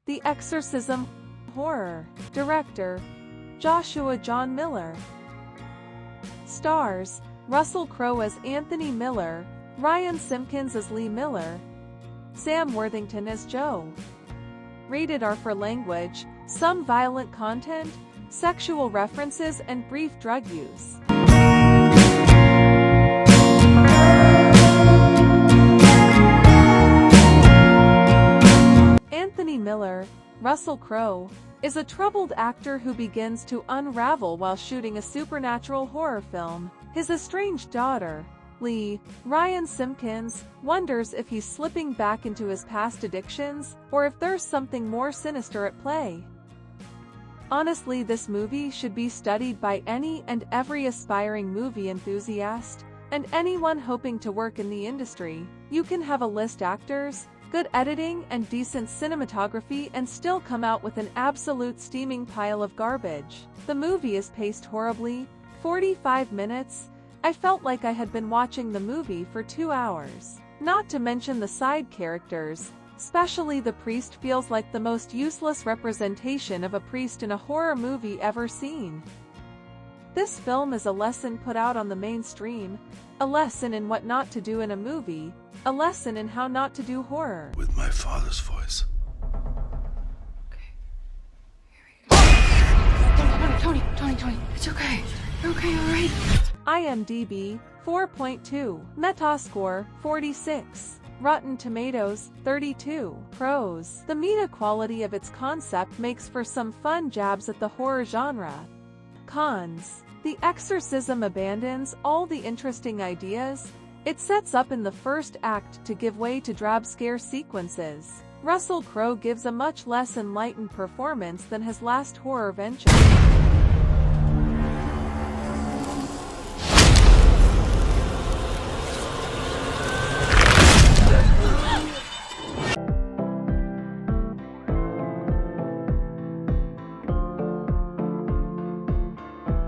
The Exorcism horror. Director, Joshua John Miller. Stars, Russell Crowe as Anthony Miller, Ryan Simpkins as Lee Miller, Sam Worthington as Joe. Rated R for language, some violent content, sexual references and brief drug use. Anthony Miller, Russell Crowe, is a troubled actor who begins to unravel while shooting a supernatural horror film. His estranged daughter, Lee, Ryan Simpkins, wonders if he's slipping back into his past addictions or if there's something more sinister at play. Honestly, this movie should be studied by any and every aspiring movie enthusiast, and anyone hoping to work in the industry. You can have a list actors, good editing and decent cinematography and still come out with an absolute steaming pile of garbage. The movie is paced horribly, 45 minutes. I felt like I had been watching the movie for 2 hours. Not to mention the side characters, especially the priest feels like the most useless representation of a priest in a horror movie ever seen. This film is a lesson put out on the mainstream, a lesson in what not to do in a movie, a lesson in how not to do horror. With my father's voice. Okay. Here we go. Tony, it's okay. You're okay, alright? IMDb, 4.2. Metascore, 46. Rotten Tomatoes, 32. Pros. The meta quality of its concept makes for some fun jabs at the horror genre. Cons. The Exorcism abandons all the interesting ideas it sets up in the first act to give way to drab scare sequences. Russell Crowe gives a much less enlightened performance than his last horror venture.